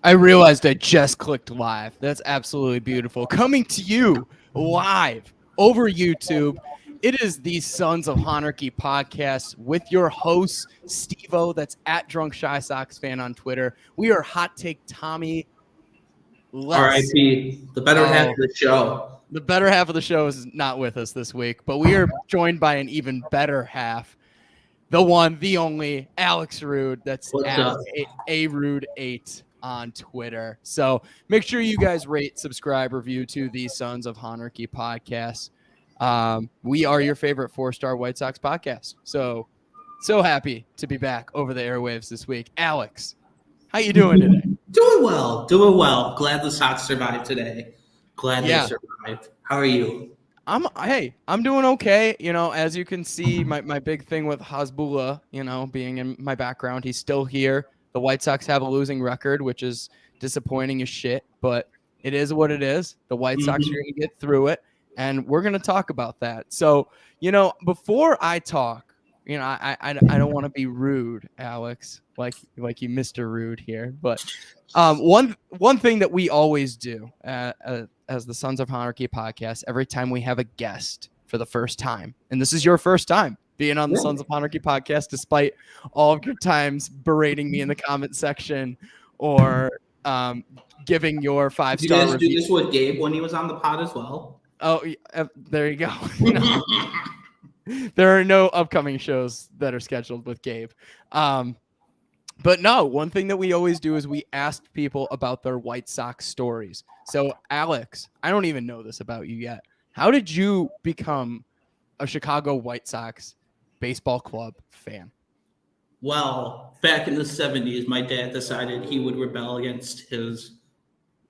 I realized I just clicked live. That's absolutely beautiful. Coming to you live over YouTube. It is the Sons of Honarchy podcast with your host, Steve-O. That's at Drunk Shy Sox Fan on Twitter. We are Hot Take Tommy Less. R.I.P. The better half of the show. The better half of the show is not with us this week, but we are joined by an even better half. The one, the only, Alex Rude. That's What's at up? Rude8 on Twitter. So make sure you guys rate, subscribe, review to the Sons of Honarchy podcast. We are your favorite 4-star White Sox podcast. So happy to be back over the airwaves this week. Alex, how you doing today? Doing well. Glad the Sox survived today. Glad they survived. How are you? I'm doing okay. You know, as you can see, my big thing with Hasbulla, being in my background, he's still here. The White Sox have a losing record, which is disappointing as shit, but it is what it is. The White Sox are going to get through it, and we're going to talk about that. So, before I talk, I don't want to be rude, Alex, like you Mr. Rude here, but one thing that we always do as the Sons of Honarchy podcast, every time we have a guest for the first time, and this is your first time being on the Sons of Honarchy podcast, despite all of your times berating me in the comment section or giving your 5-star review. You guys review. do this with Gabe when he was on the pod as well? Oh, there you go. There are no upcoming shows that are scheduled with Gabe. But no, one thing that we always do is we ask people about their White Sox stories. So, Alex, I don't even know this about you yet. How did you become a Chicago White Sox baseball club fan? Well, back in the 70s, my dad decided he would rebel against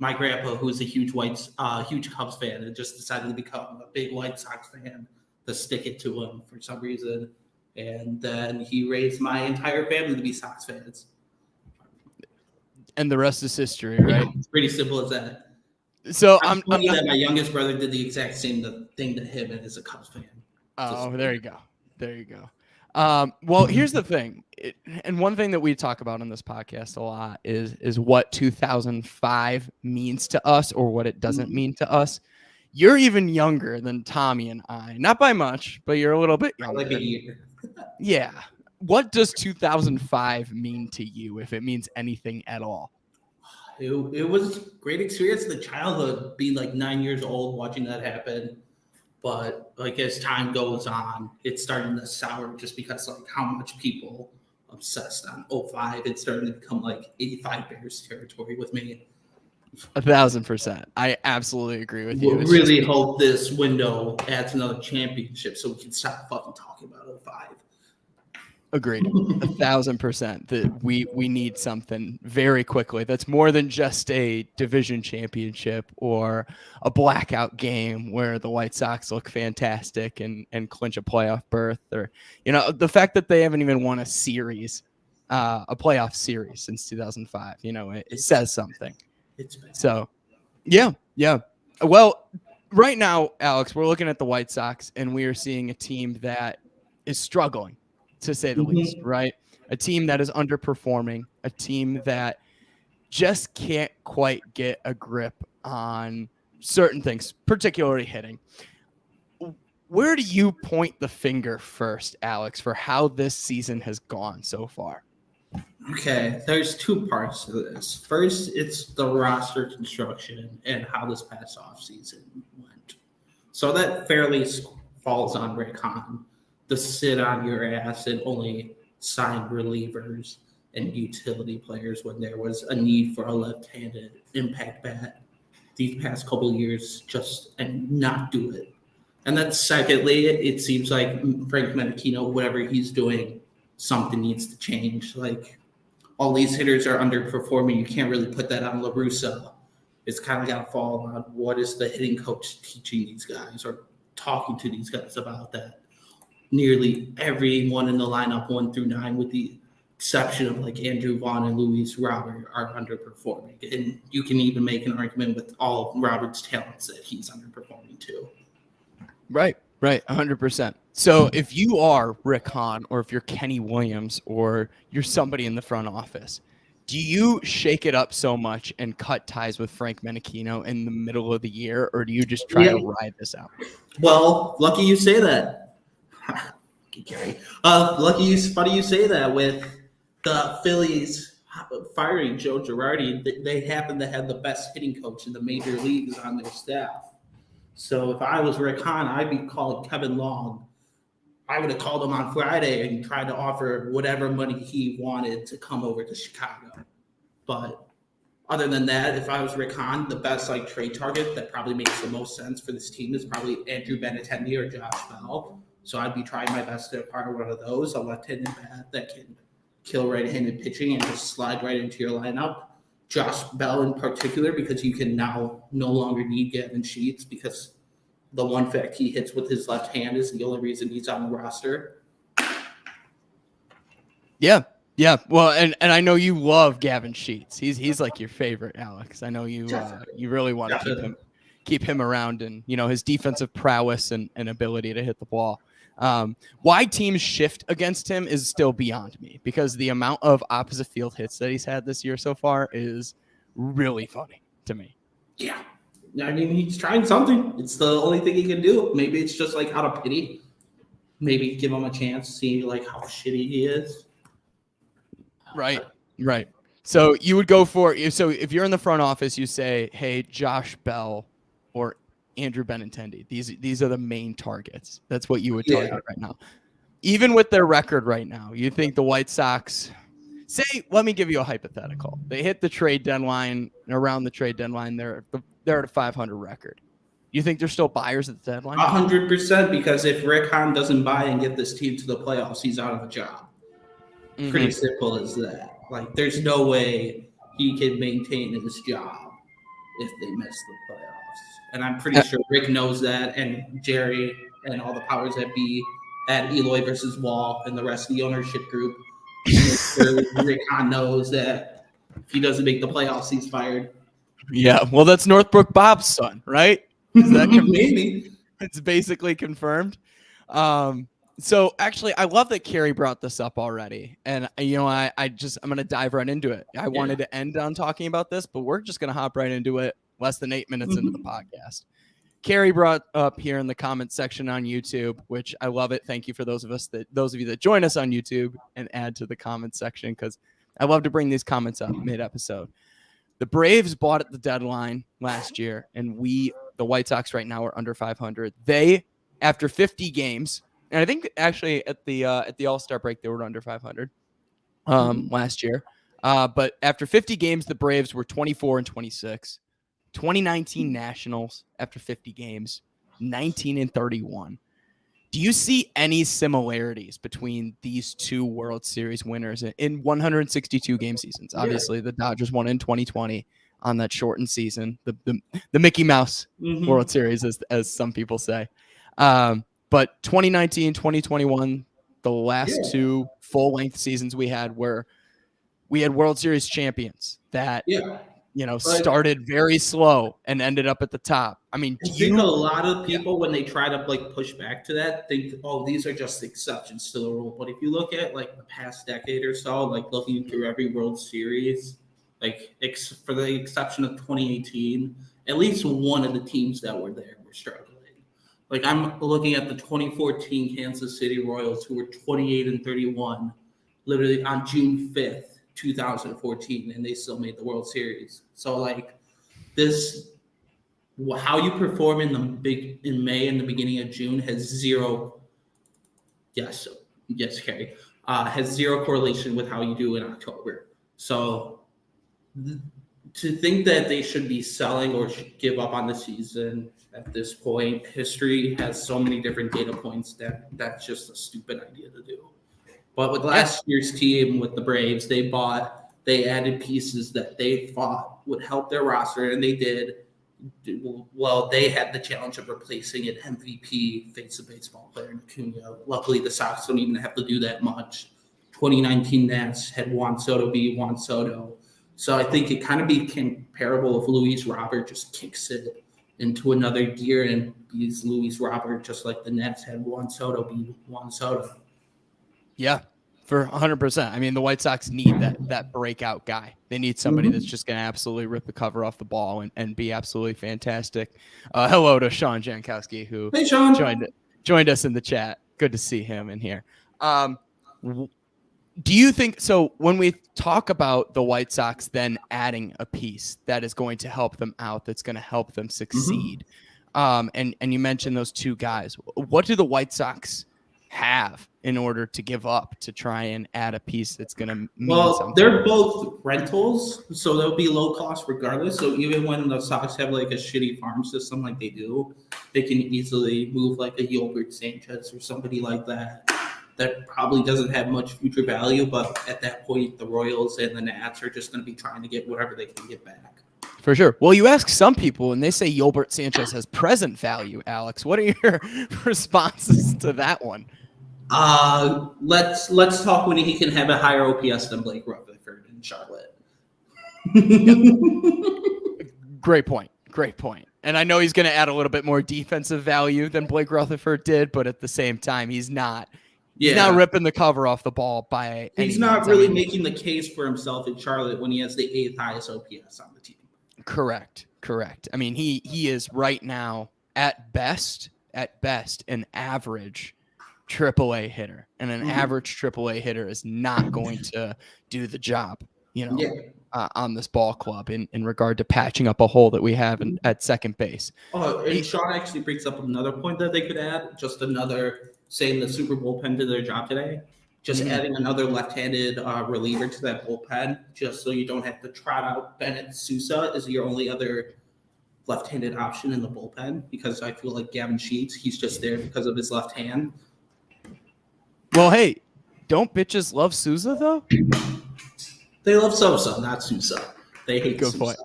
my grandpa, who was a huge Cubs fan, and just decided to become a big White Sox fan to stick it to him for some reason. And then he raised my entire family to be Sox fans. And the rest is history, right? It's pretty simple as that. So I'm funny that my youngest brother did the exact same thing to him and is a Cubs fan. Oh, there you go. Well, here's the thing. And one thing that we talk about on this podcast a lot is what 2005 means to us or what it doesn't mean to us. You're even younger than Tommy and I. Not by much, but you're a little bit younger. Like a year. Yeah. What does 2005 mean to you, if it means anything at all? It was a great experience in the childhood, being like 9 years old, watching that happen. But like as time goes on, it's starting to sour just because like how much people obsessed on 05. It's starting to become like 85 Bears territory with me. 1,000%. I absolutely agree with you. We really hope this window adds another championship so we can stop fucking talking about 05. Agreed. 1,000% that we need something very quickly that's more than just a division championship or a blackout game where the White Sox look fantastic and clinch a playoff berth, or the fact that they haven't even won a playoff series since 2005. It says something. So yeah. Well, right now, Alex, we're looking at the White Sox and we are seeing a team that is struggling, to say the least, right? A team that is underperforming, a team that just can't quite get a grip on certain things, particularly hitting. Where do you point the finger first, Alex, for how this season has gone so far? Okay, there's two parts to this. First, it's the roster construction and how this past offseason went. So that fairly falls on Rick Hahn. To sit on your ass and only sign relievers and utility players when there was a need for a left-handed impact bat these past couple of years, and not do it. And then secondly, it seems like Frank Menachino, whatever he's doing, something needs to change. Like all these hitters are underperforming. You can't really put that on La Russa. It's kind of got to fall on what is the hitting coach teaching these guys or talking to these guys about that. Nearly everyone in the lineup 1 through 9, with the exception of like Andrew Vaughn and Luis Robert, are underperforming. And you can even make an argument with all of Robert's talents that he's underperforming too. Right, 100%. So if you are Rick Hahn or if you're Kenny Williams or you're somebody in the front office, Do you shake it up so much and cut ties with Frank Menachino in the middle of the year, or do you just try to ride this out? Well, lucky you say that. Gary. Funny you say that with the Phillies firing Joe Girardi. They happen to have the best hitting coach in the major leagues on their staff. So if I was Rick Hahn, I'd be calling Kevin Long. I would have called him on Friday and tried to offer whatever money he wanted to come over to Chicago. But other than that, if I was Rick Hahn, the best trade target that probably makes the most sense for this team is probably Andrew Benintendi or Josh Bell. So I'd be trying my best to acquire one of those, a left-handed bat that can kill right-handed pitching and just slide right into your lineup. Josh Bell in particular, because you can now no longer need Gavin Sheets because the one fact he hits with his left hand is the only reason he's on the roster. Yeah. Yeah. Well, and I know you love Gavin Sheets. He's like your favorite, Alex. I know you you really want to keep him around and, his defensive prowess and ability to hit the ball. Why teams shift against him is still beyond me because the amount of opposite field hits that he's had this year so far is really funny to me. Yeah. I mean, he's trying something. It's the only thing he can do. Maybe it's just out of pity. Maybe give him a chance, see how shitty he is. Right. So you would go so if you're in the front office, you say, hey, Josh Bell or Andrew Benintendi. These are the main targets. That's what you would target right now. Even with their record right now, you think the White Sox let me give you a hypothetical. They hit the trade deadline, and around the trade deadline, they're at a 500 record. You think they're still buyers at the deadline? 100%, because if Rick Hahn doesn't buy and get this team to the playoffs, he's out of a job. Mm-hmm. Pretty simple as that. There's no way he can maintain his job if they miss the playoffs. And I'm pretty sure Rick knows that, and Jerry and all the powers that be at Eloy versus Wall and the rest of the ownership group. Rick Hahn knows that if he doesn't make the playoffs, he's fired. Yeah, well, that's Northbrook Bob's son, right? Is that maybe? It's basically confirmed. So actually, I love that Carrie brought this up already, and I'm gonna dive right into it. I wanted to end on talking about this, but we're just gonna hop right into it. Less than 8 minutes into the podcast. Carrie brought up here in the comment section on YouTube, which I love it. Thank you for those of you that join us on YouTube and add to the comment section because I love to bring these comments up mid-episode. The Braves bought at the deadline last year, and the White Sox right now are under 500. They, after 50 games, and I think actually at the All-Star break they were under 500 last year. But after 50 games, the Braves were 24-26. 2019 Nationals after 50 games, 19-31. Do you see any similarities between these two World Series winners in 162 game seasons? Obviously, the Dodgers won in 2020 on that shortened season, the Mickey Mouse World Series, as some people say. But 2019, 2021, the last two full-length seasons we had where we had World Series champions that started very slow and ended up at the top. I mean, I think a lot of people, when they try to push back to that, think, oh, these are just exceptions to the rule. But if you look at the past decade or so, looking through every World Series, for the exception of 2018, at least one of the teams that were there were struggling. I'm looking at the 2014 Kansas City Royals, who were 28-31, literally on June 5th. 2014, and they still made the World Series. So how you perform in May and the beginning of June has zero. Yes, Carrie, has zero correlation with how you do in October. So to think that they should be selling or should give up on the season at this point, history has so many different data points that's just a stupid idea to do. But with last year's team, with the Braves, they added pieces that they thought would help their roster, and they did. Well, they had the challenge of replacing an MVP face of baseball player in Acuna. Luckily, the Sox don't even have to do that much. 2019 Nats had Juan Soto be Juan Soto. So I think it kind of became comparable if Luis Robert just kicks it into another gear and beats Luis Robert, just like the Nets had Juan Soto be Juan Soto. Yeah, For 100%. I mean, the White Sox need that breakout guy. They need somebody that's just going to absolutely rip the cover off the ball and be absolutely fantastic. Hello to Sean Jankowski, who Hey, Sean. joined us in the chat. Good to see him in here. Do you think so? When we talk about the White Sox then adding a piece that is going to help them out, that's going to help them succeed, and you mentioned those two guys. What do the White Sox have in order to give up to try and add a piece that's going to mean something? They're both rentals, so they'll be low cost regardless. So even when the Sox have like a shitty farm system like they do, they can easily move like a Yolbert Sanchez or somebody like that probably doesn't have much future value, but at that point the Royals and the Nats are just going to be trying to get whatever they can get back. For sure. Well, you ask some people and they say Yolbert Sanchez has present value. Alex, what are your responses to that one? Let's talk when he can have a higher OPS than Blake Rutherford in Charlotte. Great point. And I know he's going to add a little bit more defensive value than Blake Rutherford did, but at the same time, he's not ripping the cover off the ball by any He's not means. really making the case for himself in Charlotte when he has the 8th highest OPS on the team. Correct. I mean, he is right now at best an average AAA hitter, and an average AAA hitter is not going to do the job, on this ball club in regard to patching up a hole that we have at second base. Oh, and Sean actually brings up another point that they could add, just another, saying the Super Bullpen did their job today, just adding another left-handed reliever to that bullpen, just so you don't have to trot out Bennett Sousa as your only other left-handed option in the bullpen, because I feel like Gavin Sheets, he's just there because of his left hand. Well, hey, don't bitches love Sousa, though? They love Sosa, not Sousa. They hate good Sousa. Point.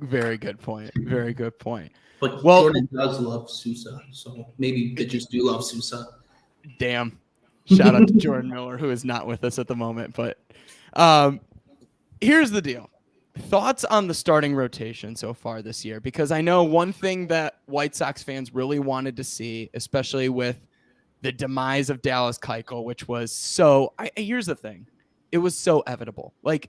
Very good point. But Jordan does love Sousa, so maybe bitches do love Sousa. Damn. Shout out to Jordan Miller, who is not with us at the moment. But here's the deal. Thoughts on the starting rotation so far this year? Because I know one thing that White Sox fans really wanted to see, especially with the demise of Dallas Keuchel, which was here's the thing. It was so inevitable. Like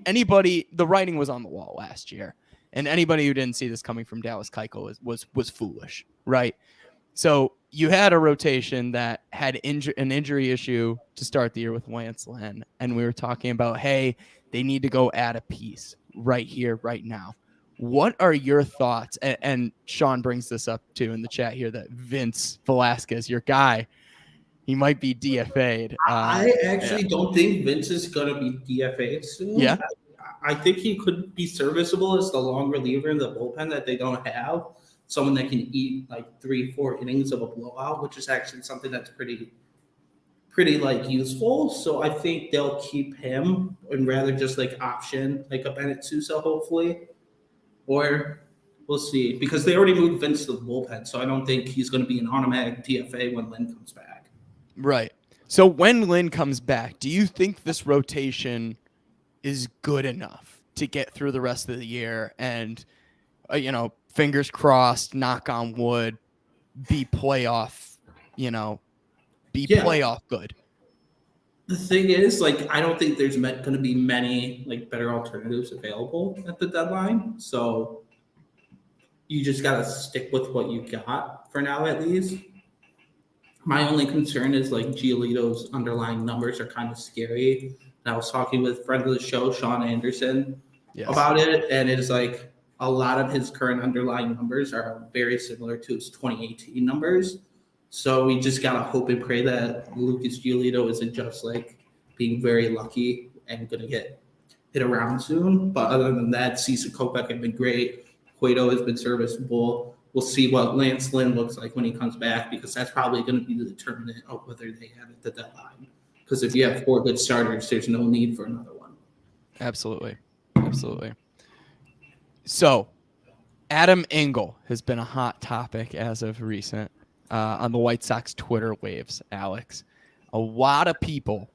anybody, the writing was on the wall last year, and anybody who didn't see this coming from Dallas Keuchel was foolish, right? So you had a rotation that had an injury issue to start the year with Lance Lynn, and we were talking about, hey, they need to go add a piece right here, right now. What are your thoughts? And Sean brings this up too in the chat here that Vince Velasquez, your guy, he might be DFA'd. I actually don't think Vince is going to be DFA'd soon. Yeah. I think he could be serviceable as the long reliever in the bullpen that they don't have. Someone that can eat like 3-4 innings of a blowout, which is actually something that's pretty like useful. So I think they'll keep him and rather just like option like a Bennett Sousa, hopefully. Or we'll see, because they already moved Vince to the bullpen. So I don't think he's going to be an automatic DFA when Lynn comes back. Right. So when Lynn comes back, do you think this rotation is good enough to get through the rest of the year and, fingers crossed, knock on wood, be playoff, playoff good? The thing is, I don't think there's going to be many better alternatives available at the deadline. So you just got to stick with what you got for now, at least. My only concern is Giolito's underlying numbers are kind of scary. And I was talking with a friend of the show, Sean Anderson, about it. And it's a lot of his current underlying numbers are very similar to his 2018 numbers. So we just got to hope and pray that Lucas Giolito isn't just being very lucky and going to get hit around soon. But other than that, Cesar Kopech has been great. Cueto has been serviceable. We'll see what Lance Lynn looks like when he comes back, because that's probably going to be the determinant of whether they have it at the deadline. Because if you have 4 good starters, there's no need for another one. Absolutely. So Adam Engel has been a hot topic as of recent on the White Sox Twitter waves, Alex. A lot of people,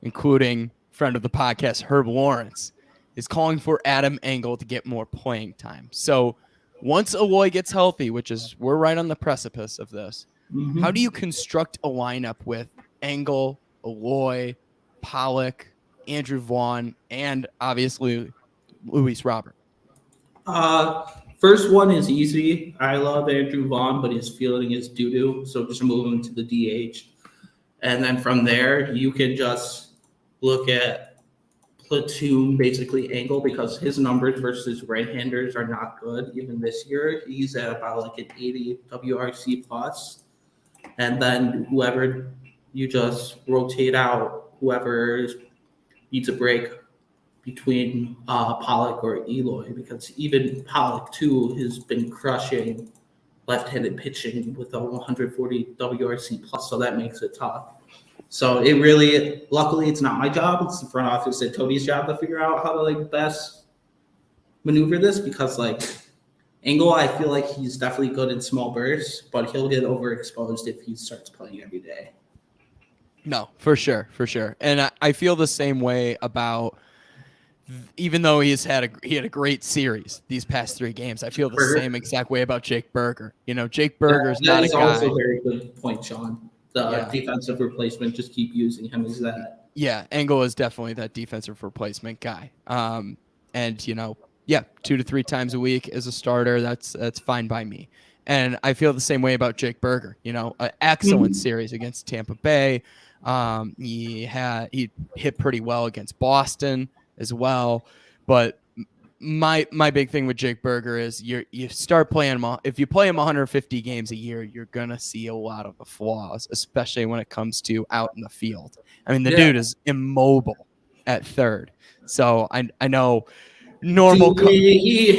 including friend of the podcast, Herb Lawrence, is calling for Adam Engel to get more playing time. So once Eloy gets healthy, we're right on the precipice of this, how do you construct a lineup with Engel, Eloy, Pollock, Andrew Vaughn, and obviously Luis Robert? First one is easy. I love Andrew Vaughn, but his fielding is doo-doo, so just move him to the DH. And then from there, you can just look at platoon, basically Engel, because his numbers versus right-handers are not good. Even this year, he's at about like an 80 WRC plus. And then whoever you just rotate out, whoever needs a break between Pollock or Eloy, because even Pollock too has been crushing left-handed pitching with a 140 WRC plus, so that makes it tough. So it really, luckily, it's not my job. It's the front office and Tony's job to figure out how to like best maneuver this, because like Engel, I feel like he's definitely good in small bursts, but he'll get overexposed if he starts playing every day. No, for sure, for sure. And I feel the same way about, even though he had a great series these past 3 games, I feel the same exact way about Jake Berger. You know, Jake Berger's not a guy. That's also a very good point, Sean. The defensive replacement, just keep using him as that. Yeah, Engel is definitely that defensive replacement guy. And you know, 2 to 3 times a week as a starter, that's fine by me. And I feel the same way about Jake Berger. You know, an excellent series against Tampa Bay. He hit pretty well against Boston as well. But my big thing with Jake Berger is you start playing him. If you play him 150 games a year, you're gonna see a lot of the flaws, especially when it comes to out in the field. I mean, the dude is immobile at third. So I know normal. He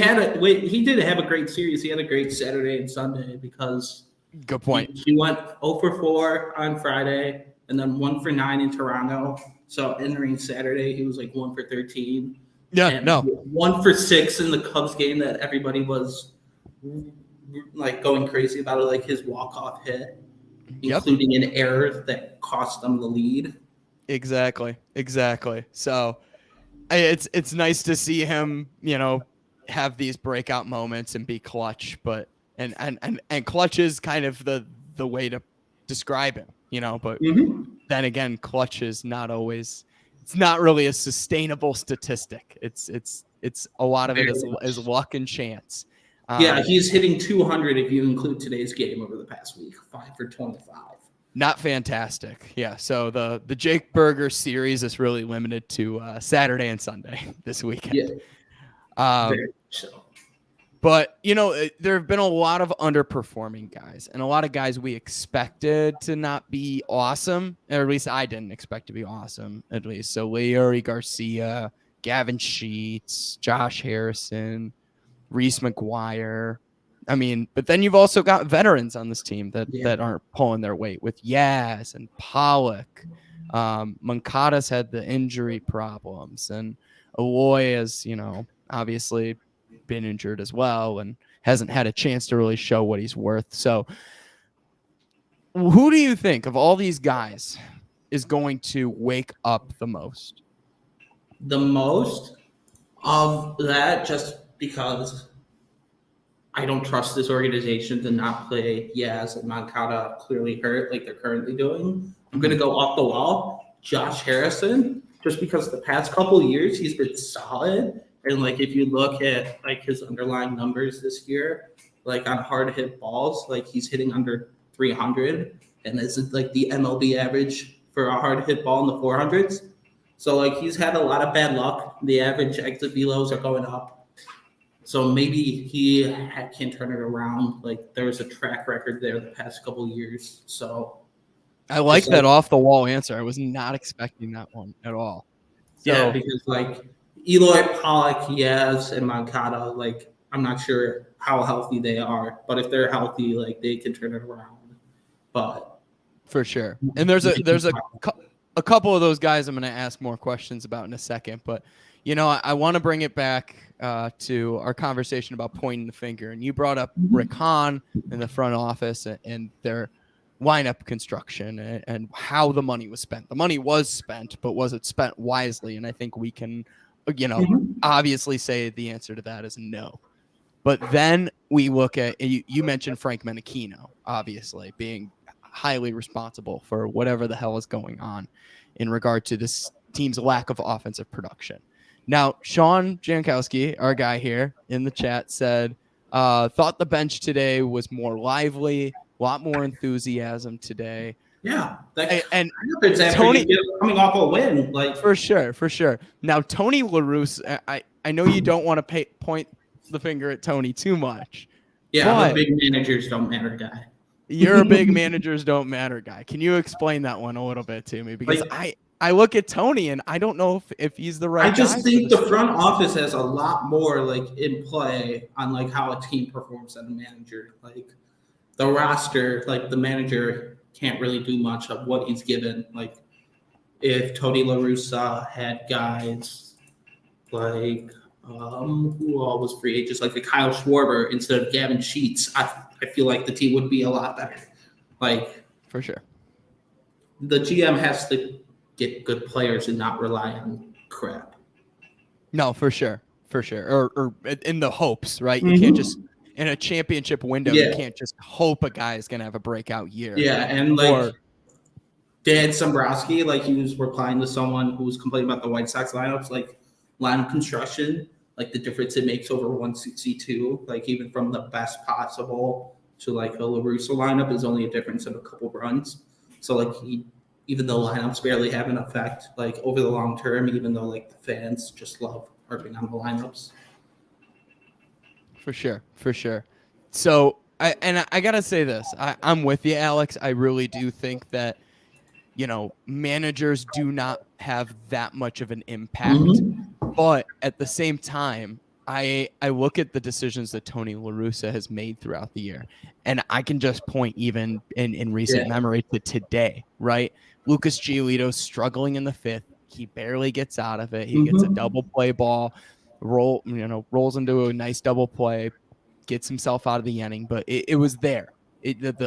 did have a great series. He had a great Saturday and Sunday because good point. He went 0 for 4 on Friday and then 1 for 9 in Toronto. So entering Saturday, he was like 1 for 13. Yeah, and no. 1 for 6 in the Cubs game that everybody was like going crazy about it, like his walk-off hit, including an error that cost them the lead. Exactly. So it's nice to see him, you know, have these breakout moments and be clutch, but and clutch is kind of the way to describe him, you know, but then again, clutch is not always. It's not really a sustainable statistic. It's a lot of it is luck and chance. He's hitting 200 if you include today's game over the past week, 5 for 25. Not fantastic. Yeah. So the Jake Berger series is really limited to Saturday and Sunday this weekend. Yeah. Very so. But, you know, there have been a lot of underperforming guys and a lot of guys we expected to not be awesome, or at least I didn't expect to be awesome, at least. So Leury Garcia, Gavin Sheets, Josh Harrison, Reese McGuire. I mean, but then you've also got veterans on this team that aren't pulling their weight with Yaz and Pollock. Moncada's had the injury problems, and Eloy has, you know, obviously been injured as well and hasn't had a chance to really show what he's worth. So who do you think of all these guys is going to wake up the most? The most of that, just because I don't trust this organization to not play Yaz and Moncada clearly hurt like they're currently doing. I'm going to go off the wall. Josh Harrison, just because the past couple of years he's been solid. And like if you look at like his underlying numbers this year, like on hard hit balls, like he's hitting under 300, and this is like the MLB average for a hard hit ball in the 400s. So like he's had a lot of bad luck. The average exit velos are going up. So maybe he can turn it around. Like there was a track record there the past couple of years. So I like that off the wall answer. I was not expecting that one at all. So, yeah, because like Eloy, Pollock, Yaz, and Moncada, like I'm not sure how healthy they are, but if they're healthy, like they can turn it around. But for sure, and there's a couple of those guys I'm going to ask more questions about in a second. But you know, I want to bring it back to our conversation about pointing the finger, and you brought up Rick Hahn in the front office and their lineup construction and how the money was spent. The money was spent, but was it spent wisely? And I think we can, you know, obviously say the answer to that is no. But then we look at, you mentioned Frank Menachino, obviously being highly responsible for whatever the hell is going on in regard to this team's lack of offensive production. Now, Sean Jankowski, our guy here in the chat, said, thought the bench today was more lively, a lot more enthusiasm today. Yeah, and Tony coming off a win, like for sure. Now, Tony La Russa, I know you don't want to point the finger at Tony too much. Yeah, I'm a big managers don't matter guy. You're a big managers don't matter guy. Can you explain that one a little bit to me? Because I look at Tony and I don't know if he's the right guy. I just think the front office has a lot more like in play on like how a team performs than a manager. Like the roster, like the manager can't really do much of what he's given. Like if Tony La Russa had guys like who all was free agents, like the Kyle Schwarber instead of Gavin Sheets, I feel like the team would be a lot better. Like for sure, the GM has to get good players and not rely on crap. No, for sure, or in the hopes, right? You can't just in a championship window. You can't just hope a guy is gonna have a breakout year. Yeah, and like Dan Sombrowski, like he was replying to someone who was complaining about the White Sox lineups, like lineup construction, like the difference it makes over 162, like even from the best possible to like a La Russa lineup is only a difference of a couple runs. So like even though lineups barely have an effect, like over the long term, even though like the fans just love harping on the lineups. For sure. So I gotta say this, I'm with you, Alex. I really do think that managers do not have that much of an impact. But at the same time, I look at the decisions that Tony La Russa has made throughout the year, and I can just point even in recent memory to today, right? Lucas Giolito's struggling in the fifth. He barely gets out of it. He gets a double play ball, rolls into a nice double play, gets himself out of the inning, but it was there.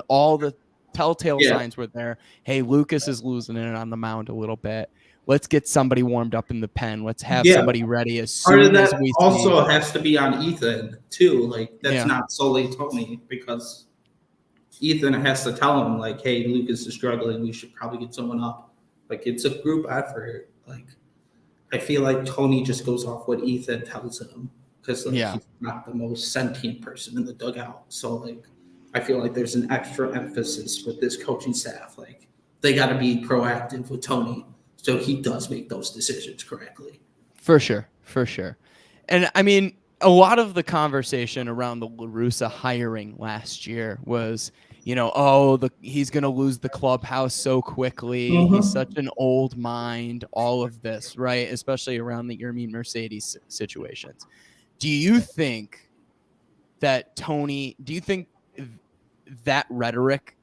All the telltale signs were there. Hey, Lucas is losing it on the mound a little bit. Let's get somebody warmed up in the pen. Let's have somebody ready as soon as we see. Part of that also has to be on Ethan too. Like that's not solely Tony, because Ethan has to tell him like, "Hey, Lucas is struggling. We should probably get someone up." Like it's a group effort. Like I feel like Tony just goes off what Ethan tells him because he's not the most sentient person in the dugout. So like I feel like there's an extra emphasis with this coaching staff. Like they got to be proactive with Tony, so he does make those decisions correctly. For sure. And I mean, a lot of the conversation around the La Russa hiring last year was, he's going to lose the clubhouse so quickly. He's such an old mind, all of this, right? Especially around the Yermin Mercedes situations. Do you think that that rhetoric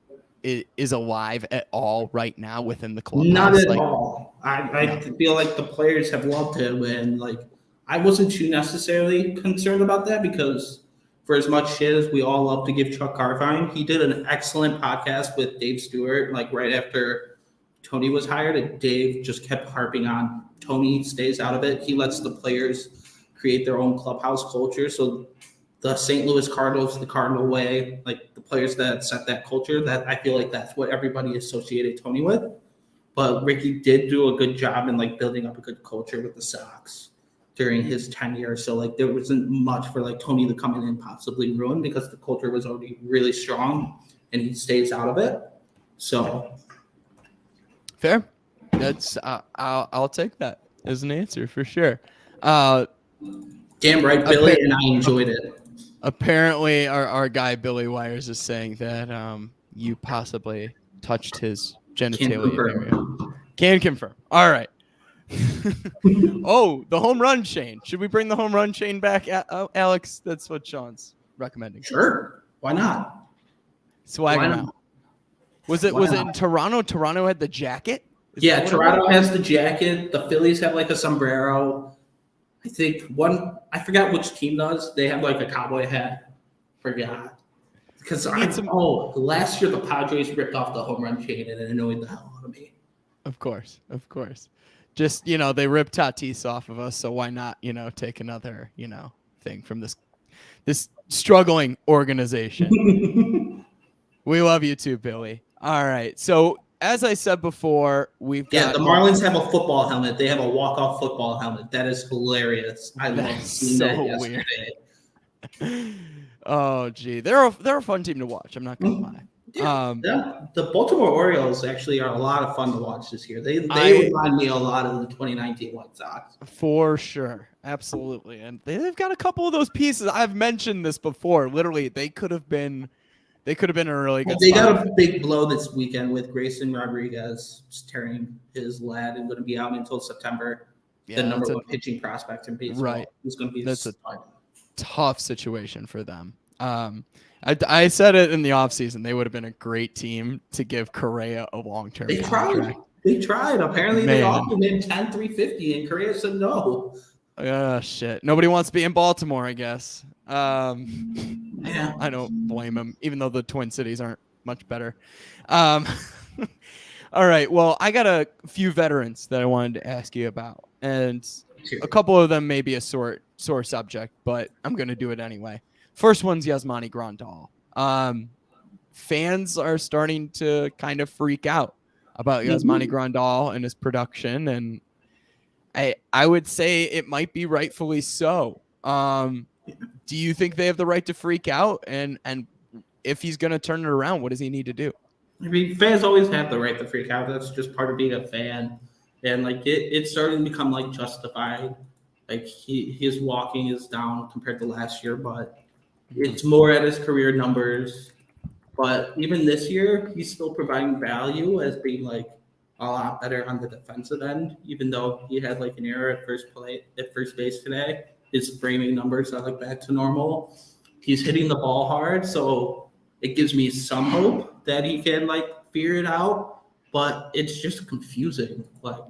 is alive at all right now within the clubhouse? Not at all. I feel like the players have loved him, and like I wasn't too necessarily concerned about that because for as much shit as we all love to give Chuck Carfine, he did an excellent podcast with Dave Stewart, like right after Tony was hired, and Dave just kept harping on Tony stays out of it. He lets the players create their own clubhouse culture. So the St. Louis Cardinals, the Cardinal way, like the players that set that culture, that I feel like that's what everybody associated Tony with. But Ricky did do a good job in like building up a good culture with the Sox during his tenure. So like there wasn't much for like Tony to come in and possibly ruin because the culture was already really strong and he stays out of it. So fair. That's I'll take that as an answer for sure. Damn right, Billy, and I enjoyed it. Apparently, our guy Billy Wires is saying that you possibly touched his genitalia area. Can confirm. All right. Oh, the home run chain. Should we bring the home run chain back, Alex? That's what Sean's recommending. Sure. Why not? Swag him out. Was it in Toronto? Toronto had the jacket? Toronto has the jacket. The Phillies have like a sombrero. I think I forgot which team does. They have like a cowboy hat. Forgot. Because last year the Padres ripped off the home run chain and it annoyed the hell out of me. Of course. Just, they ripped Tatis off of us, so why not, take another, thing from this struggling organization. We love you too, Billy. All right. So as I said before, we've got the Marlins have a football helmet. They have a walk-off football helmet. That is hilarious. I love seeing so that weird. yesterday. Oh, gee, they're a fun team to watch. I'm not gonna lie. The Baltimore Orioles actually are a lot of fun to watch this year. They remind me a lot of the 2019 White Sox. For sure. Absolutely. And they've got a couple of those pieces. I've mentioned this before. Literally, they could have been a really good They spot. got a big blow this weekend with Grayson Rodriguez tearing his lat and going to be out until September. Yeah, the number one pitching prospect in baseball. Right. Who's going to be a tough situation for them. I said it in the offseason. They would have been a great team to give Correa a long-term contract. They tried. Apparently, they offered him $10,350, and Correa said no. Shit. Nobody wants to be in Baltimore, I guess. Yeah. I don't blame him, even though the Twin Cities aren't much better. All right. Well, I got a few veterans that I wanted to ask you about, and a couple of them may be a sore subject, but I'm going to do it anyway. First one's Yasmani Grandal. Fans are starting to kind of freak out about Yasmani Grandal and his production, and I would say it might be rightfully so. Do you think they have the right to freak out? And if he's going to turn it around, what does he need to do? I mean, fans always have the right to freak out. That's just part of being a fan. And like it's starting to become like justified. Like his walking is down compared to last year, but it's more at his career numbers. But even this year, he's still providing value as being like a lot better on the defensive end, even though he had like an error at first base today. His framing numbers are like back to normal. He's hitting the ball hard, so it gives me some hope that he can like figure it out. But it's just confusing. Like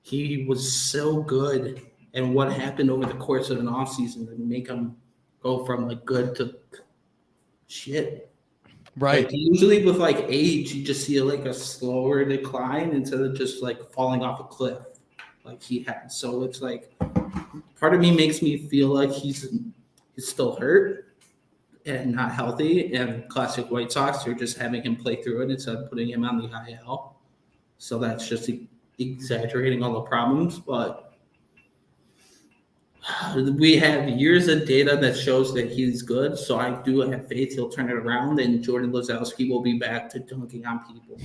he was so good, and what happened over the course of an offseason to make him go from like good to shit. Right. Like, usually with like age, you just see like a slower decline instead of just like falling off a cliff like he had. So it's like part of me makes me feel like he's still hurt and not healthy. And classic White Sox are just having him play through it instead of putting him on the IL. So that's just exaggerating all the problems. But we have years of data that shows that he's good. So I do have faith he'll turn it around, and Jordan Lazowski will be back to dunking on people.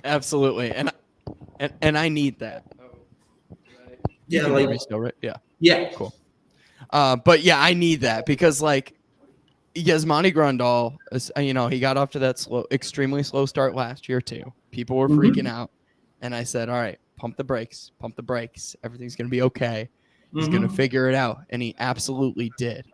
Absolutely. And I need that. Yeah, like still, right? Yeah. Cool. But yeah, I need that because like Yasmani Grandal, he got off to that extremely slow start last year too. People were freaking out, and I said, "All right, pump the brakes. Everything's gonna be okay. He's gonna figure it out," and he absolutely did.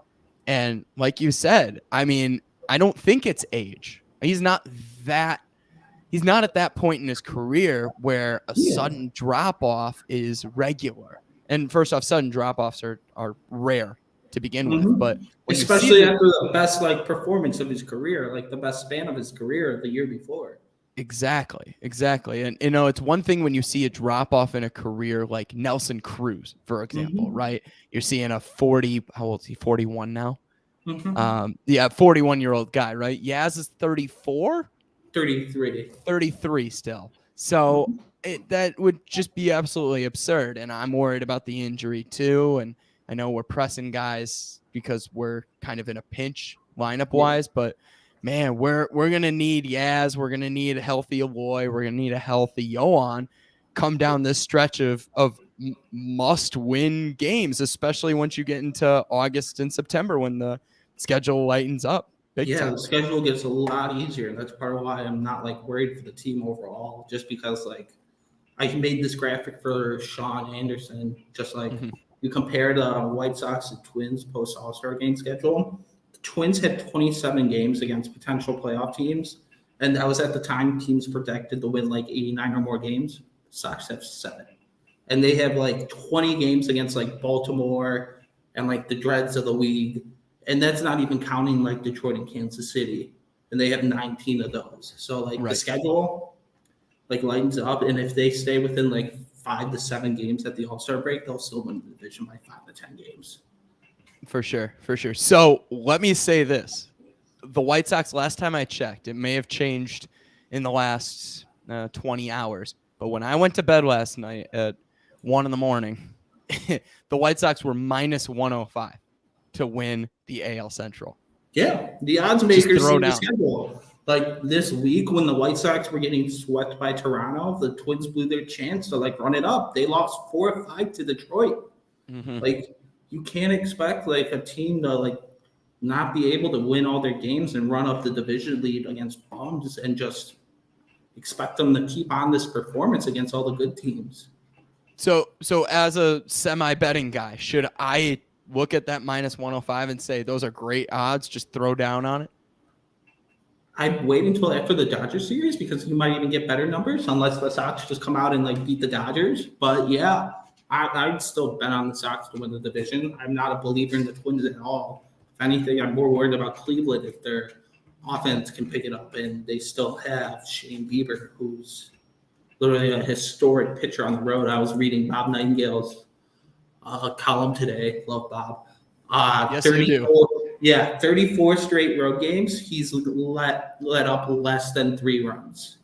And like you said, I mean, I don't think it's age. He's not at that point in his career where a sudden drop off is regular. And first off, sudden drop offs are rare to begin with, but especially after the best like performance of his career, like the best span of his career the year before. Exactly. And it's one thing when you see a drop off in a career like Nelson Cruz, for example, right? You're seeing a 40, how old is he? 41 now. 41-year-old guy, right? Yaz is 34. 33 still. So that would just be absolutely absurd. And I'm worried about the injury too. And I know we're pressing guys because we're kind of in a pinch lineup wise, but man, we're going to need Yaz. We're going to need a healthy Aloy. We're going to need a healthy Yohan come down this stretch of must win games, especially once you get into August and September when the schedule lightens up. The schedule gets a lot easier. And that's part of why I'm not like worried for the team overall, just because like I made this graphic for Sean Anderson, just like you compare the White Sox and Twins post All-Star game schedule. The Twins had 27 games against potential playoff teams. And that was at the time teams projected to win like 89 or more games. The Sox have 7. And they have like 20 games against like Baltimore and like the dreads of the league. And that's not even counting like Detroit and Kansas City. And they have 19 of those. So like the schedule like lightens up. And if they stay within like 5 to 7 games at the All-Star break, they'll still win the division by 5 to 10 games. For sure. So let me say this. The White Sox, last time I checked, it may have changed in the last 20 hours. But when I went to bed last night at 1 a.m, the White Sox were minus 105 to win the AL Central. Yeah, the odds makers throw see the down. schedule. Like this week when the White Sox were getting swept by Toronto, the Twins blew their chance to like run it up. They lost 4-5 to Detroit. Like you can't expect like a team to like not be able to win all their games and run up the division lead against bums and just expect them to keep on this performance against all the good teams. So as a semi-betting guy, should I look at that minus 105 and say those are great odds, just throw down on it? I'd wait until after the Dodgers series because you might even get better numbers unless the Sox just come out and like beat the Dodgers. But yeah, I'd still bet on the Sox to win the division. I'm not a believer in the Twins at all. If anything, I'm more worried about Cleveland if their offense can pick it up and they still have Shane Bieber, who's literally a historic pitcher on the road. I was reading Bob Nightingale's column today. Love Bob. Yes, you do. Yeah, 34 straight road games. He's let up less than 3 runs.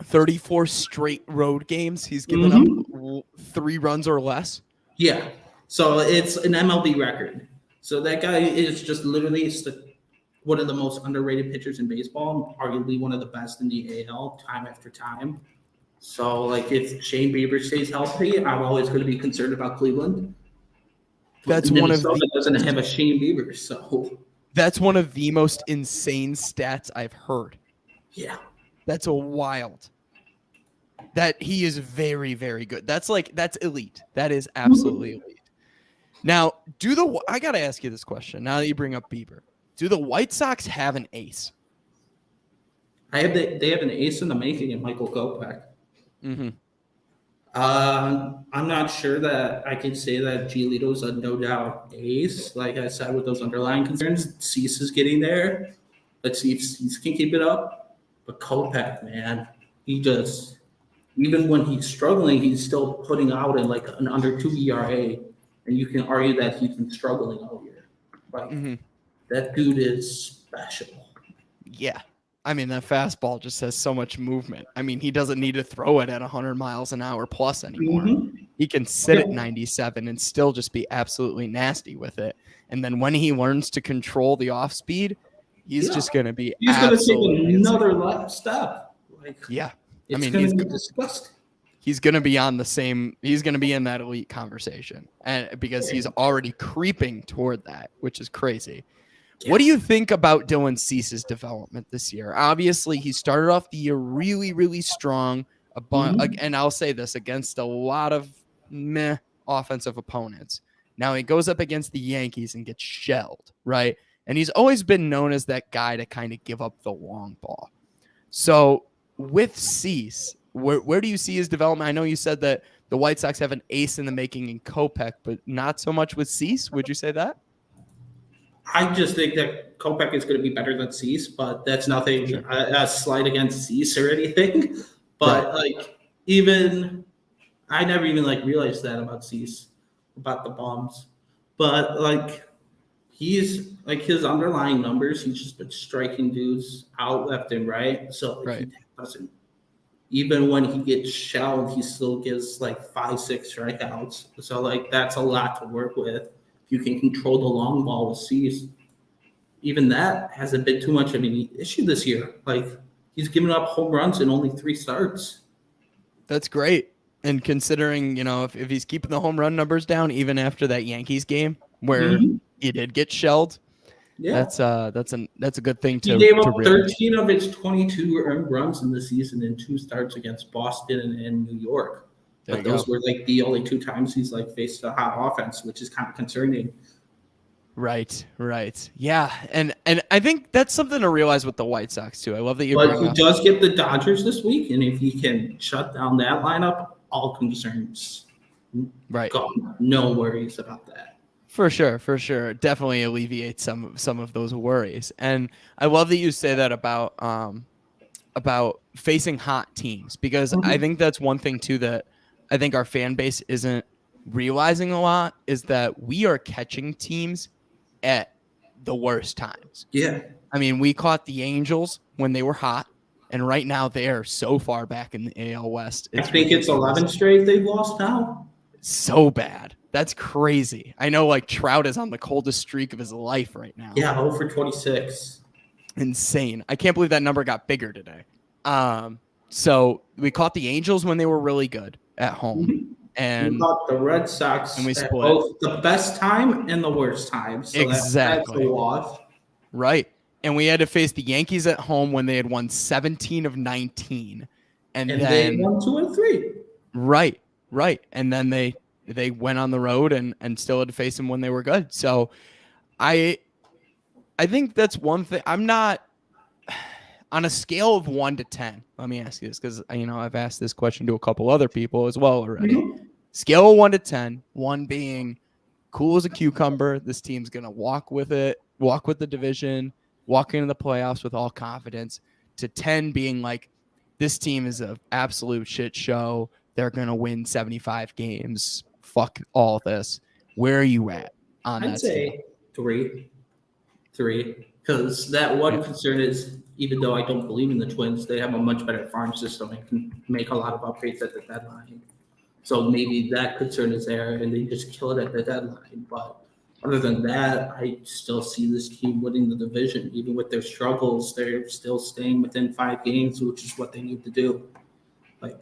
34 straight road games. He's given up 3 runs or less. Yeah. So it's an MLB record. So that guy is just literally one of the most underrated pitchers in baseball, arguably one of the best in the AL time after time. So, like, if Shane Bieber stays healthy, I'm always going to be concerned about Cleveland. That's one of the doesn't have a Shane Bieber, so that's one of the most insane stats I've heard. Yeah, that's a wild. That he is very, very good. That's elite. That is absolutely elite. Now, I got to ask you this question. Now that you bring up Bieber, do the White Sox have an ace? They have an ace in the making in Michael Kopech. I'm not sure that I can say that Giolito's a no doubt ace. Like I said, with those underlying concerns, Cease is getting there. Let's see if Cease can keep it up. But Kopech, man, he just, even when he's struggling, he's still putting out in like an under 2 ERA. And you can argue that he's been struggling all year. Like, that dude is special. Yeah. I mean, that fastball just has so much movement. I mean, he doesn't need to throw it at 100 miles an hour plus anymore. He can sit at 97 and still just be absolutely nasty with it. And then when he learns to control the off speed, he's just going to be He's going to take another step. Like, yeah. I mean, he's disgusting. He's going to be on the same. He's going to be in that elite conversation, and because he's already creeping toward that, which is crazy. Yeah. What do you think about Dylan Cease's development this year? Obviously, he started off the year really, really strong. And I'll say this, against a lot of meh offensive opponents. Now he goes up against the Yankees and gets shelled, right? And he's always been known as that guy to kind of give up the long ball. So with Cease, where do you see his development? I know you said that the White Sox have an ace in the making in Kopech, but not so much with Cease. Would you say that? I just think that Kopech is going to be better than Cease, but that's nothing a slight against Cease or anything. But I never even realized that about Cease, about the bombs. But he's his underlying numbers, he's just been striking dudes out left and right. So he doesn't. Even when he gets shelled, he still gives 5-6 strikeouts. So that's a lot to work with. You can control the long ball with Cease. Even that hasn't been too much of an issue this year. He's given up home runs in only 3 starts. That's great. And considering, if he's keeping the home run numbers down, even after that Yankees game where he did get shelled, that's a good thing to. He gave up 13 of his 22 earned runs in the season in 2 starts against Boston and New York. But those were the only 2 times he's faced a hot offense, which is kind of concerning. Right. Yeah, and I think that's something to realize with the White Sox too. I love that you. But he does get the Dodgers this week, and if he can shut down that lineup, all concerns gone. No worries about that. For sure, definitely alleviates some of those worries. And I love that you say that about facing hot teams, because I think that's one thing too that I think our fan base isn't realizing a lot, is that we are catching teams at the worst times. Yeah. I mean, we caught the Angels when they were hot. And right now they are so far back in the AL West. I think it's 11 straight they've lost now. So bad. That's crazy. I know like Trout is on the coldest streak of his life right now. Yeah, 0 for 26. Insane. I can't believe that number got bigger today. So we caught the Angels when they were really good at home. Mm-hmm. And we caught the Red Sox and we at split. both the best time and the worst time. So exactly. That's a loss. Right. And we had to face the Yankees at home when they had won 17 of 19. And then they won 2 and 3. Right. And then they went on the road and still had to face them when they were good. So I think that's one thing. I'm not on a scale of 1 to 10. Let me ask you this because I've asked this question to a couple other people as well already. Mm-hmm. Scale of 1 to 10, 1 being cool as a cucumber. This team's gonna walk with it, walk with the division, walk into the playoffs with all confidence. To 10 being like, this team is an absolute shit show. They're gonna win 75 games. Fuck all this. Where are you at on that? I'd say 3, because that one concern is, even though I don't believe in the Twins, they have a much better farm system and can make a lot of upgrades at the deadline. So maybe that concern is there, and they just kill it at the deadline. But other than that, I still see this team winning the division. Even with their struggles, they're still staying within 5 games, which is what they need to do. Like,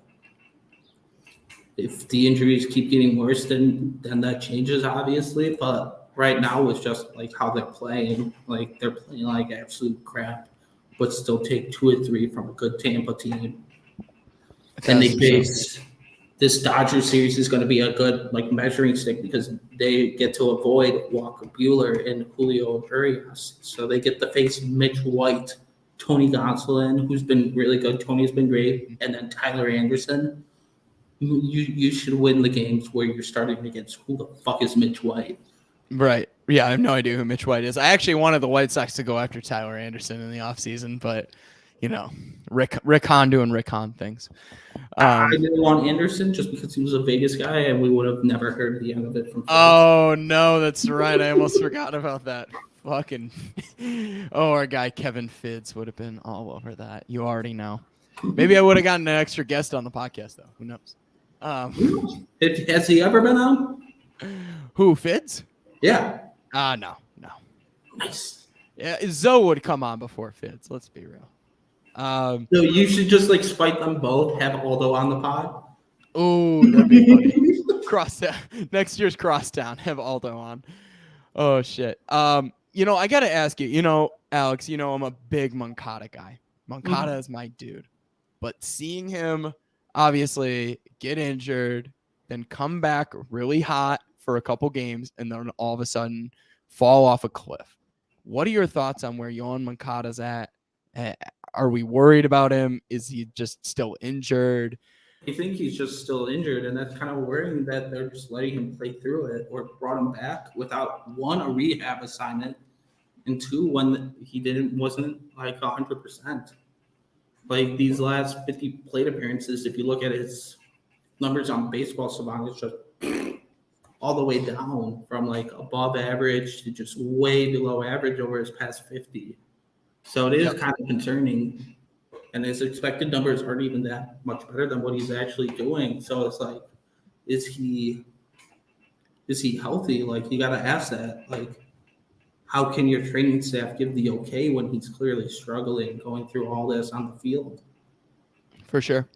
if the injuries keep getting worse, then that changes, obviously. But right now, it's just like how they're playing. Like, they're playing like absolute crap, but still take 2 or 3 from a good Tampa team. And they face this Dodgers series is going to be a good measuring stick because they get to avoid Walker Buehler and Julio Urias. So they get to face Mitch White, Tony Gonsolin, who's been really good. Tony's been great. And then Tyler Anderson. You should win the games where you're starting against who the fuck is Mitch White. Right. Yeah, I have no idea who Mitch White is. I actually wanted the White Sox to go after Tyler Anderson in the offseason, but Rick Hahn doing Rick Hahn things. I didn't want Anderson just because he was a Vegas guy, and we would have never heard the end of it from Fitz. Oh, no, that's right. I almost forgot about that. Fucking our guy Kevin Fitz would have been all over that. You already know. Maybe I would have gotten an extra guest on the podcast, though. Who knows? Has he ever been on? Who, Fitz? Yeah. No. Nice. Yeah, Zoe would come on before Fitz. Let's be real. So you should just spite them both. Have Aldo on the pod. Oh, that'd be funny. Next year's Crosstown. Have Aldo on. Oh shit. I gotta ask you. Alex. I'm a big Moncada guy. Moncada is my dude. But seeing him obviously get injured, then come back really hot for a couple games, and then all of a sudden fall off a cliff. What are your thoughts on where Yohan Moncada's at? Are we worried about him? Is he just still injured? I think he's just still injured, and that's kind of worrying that they're just letting him play through it or brought him back without, 1, a rehab assignment, and 2, when he wasn't 100%. Like these last 50 plate appearances, if you look at his numbers on Baseball Savant, it's just all the way down from above average to just way below average over his past 50. So it is kind of concerning. And his expected numbers aren't even that much better than what he's actually doing. So it's is he healthy? You got to ask that. How can your training staff give the okay when he's clearly struggling going through all this on the field? For sure.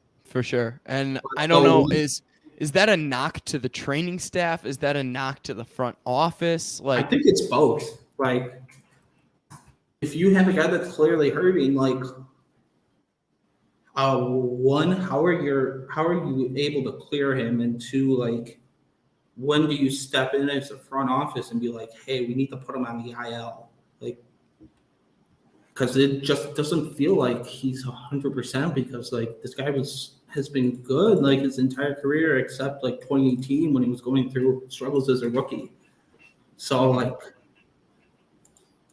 And I don't know, is that a knock to the training staff? Is that a knock to the front office? I think it's both. If you have a guy that's clearly hurting, 1, how are you able to clear him? And 2, when do you step in as a front office and be like, hey, we need to put him on the IL? Because it just doesn't feel like he's 100% because this guy has been good his entire career except 2018 when he was going through struggles as a rookie. So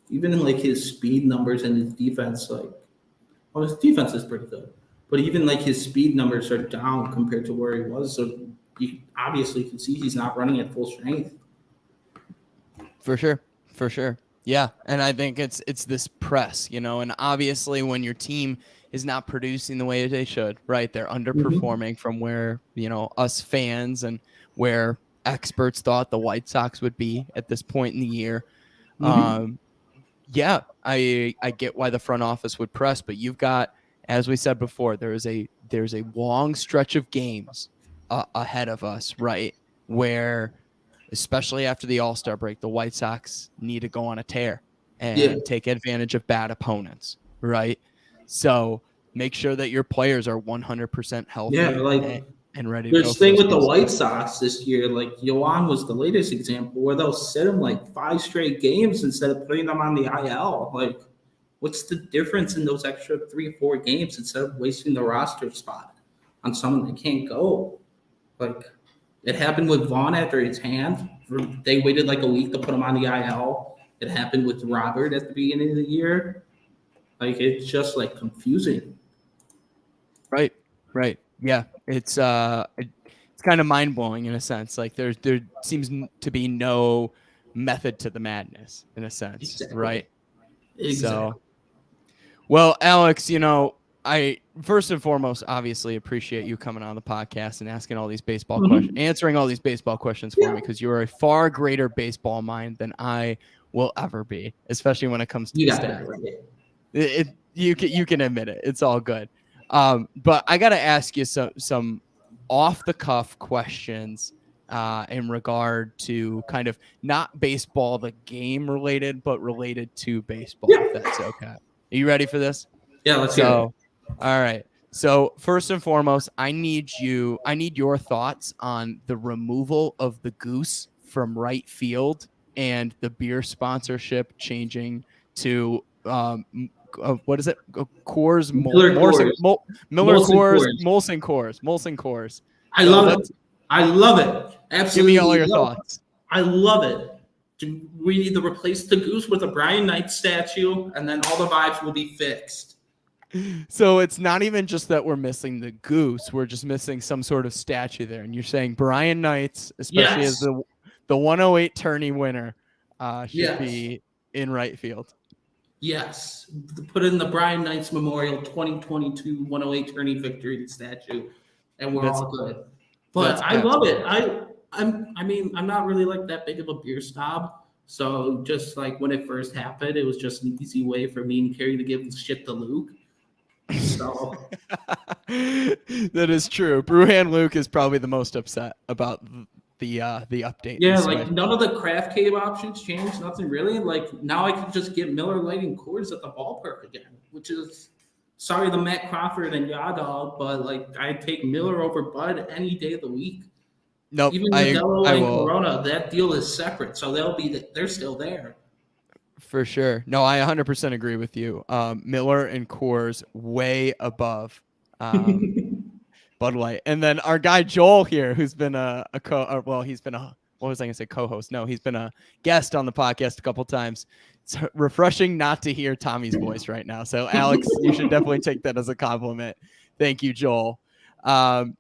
even in his speed numbers and his defense, his defense is pretty good, but even his speed numbers are down compared to where he was. So you obviously can see he's not running at full strength. For sure. Yeah, and I think it's this press, and obviously when your team is not producing the way they should, right? They're Mhm. underperforming from where, us fans and where experts thought the White Sox would be at this point in the year. Mhm. Yeah, I get why the front office would press, but you've got, as we said before, there's a long stretch of games ahead of us, right? Where, especially after the All-Star break, the White Sox need to go on a tear Yeah. and take advantage of bad opponents, right? So make sure that your players are 100% Yeah. healthy Like and ready to go this for thing those with the games. White Sox this year, like Yoan was the latest example where they'll sit him like 5 straight games instead of putting them on the IL. Like, what's the difference in those extra 3 or 4 games instead of wasting the roster spot on someone that can't go? Like, it happened with Vaughn after his hand. They waited like a week to put him on the IL. It happened with Robert at the beginning of the year. Like, it's just like confusing. Right. Right. Yeah. It's kind of mind blowing in a sense. Like there seems to be no method to the madness in a sense, Exactly. right? Exactly. So, well, Alex, I first and foremost obviously appreciate you coming on the podcast and asking all these baseball questions, Mhm. answering all these baseball questions for Yeah. me, because you are a far greater baseball mind than I will ever be, especially when it comes to You the got that stats. right. You can admit it. It's all good. But I got to ask you some off the cuff questions in regard to kind of not baseball, the game related, but related to baseball, if Yeah. that's okay. Are you ready for this? Yeah, let's hear it. So, all right. So first and foremost, I need your thoughts on the removal of the goose from right field and the beer sponsorship changing to what is it? Coors, Miller Coors. Miller Molson Coors, Coors. Molson Coors. I So love let's it. I love it. give me all Absolutely your love it. thoughts. I love it. We need to replace the goose with a Brian Knight statue, and then all the vibes will be fixed. So it's not even just that we're missing the goose; we're just missing some sort of statue there. And you're saying Brian Knights, especially as Yes. the 108 tourney winner, should Yes. be in right field. Yes. Put in the Brian Knights Memorial 2022 108 tourney victory statue, and we're That's all good. But that's I love it. absolutely true. I'm not really like that big of a beer snob. So just like when it first happened, it was just an easy way for me and Carrie to give shit to Luke. So That is true. Bruhan Luke is probably the most upset about the update yeah, this way. like none of the craft cave options changed, nothing really. Like now I can just get Miller Lite and Coors at the ballpark again, which is sorry the Matt Crawford and Yadog, but like I take Miller over Bud any day of the week. Nope, Even I Modelo I and will Corona, that deal is separate, so they're still there. for sure. No, I 100% agree with you. Miller and Coors way above um, Bud Light. And then our guy Joel here, who's been he's been a, what was I gonna say, co-host? No, he's been a guest on the podcast a couple times. It's refreshing not to hear Tommy's voice right now. So Alex, you should definitely take that as a compliment. Thank you, Joel. Um,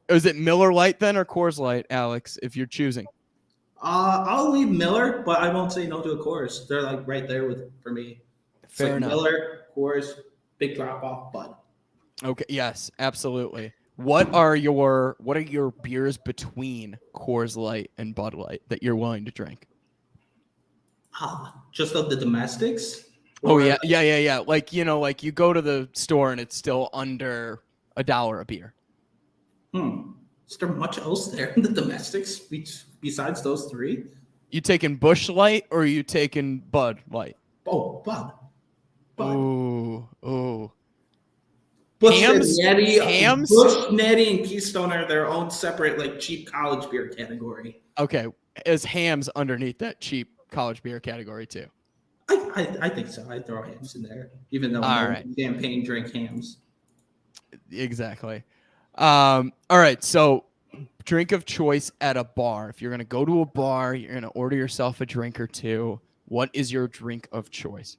is it Miller Light then or Coors Light, Alex? If you're choosing, I'll leave Miller, but I won't say no to a Coors. They're like right there with for me. It's fair like enough. Miller, Coors, big drop off, Bud. Okay, yes, absolutely. What are your beers between Coors Light and Bud Light that you're willing to drink? Just of the domestics, Oh or yeah, yeah, yeah, yeah. Like like you go to the store and it's still under $1 a beer. is there much else there in the domestics besides those three? You taking Bush Light or you taking Bud Light? Oh, Bud. Ooh, ooh. Hams, hams. Bush, Nettie, and Keystone are their own separate, like cheap college beer category. Okay, is hams underneath that cheap college beer category too? I think so. I'd throw hams in there, even though All no right, champagne drink hams. exactly. All right, so drink of choice at a bar. If you're gonna go to a bar, you're gonna order yourself a drink or two. What is your drink of choice?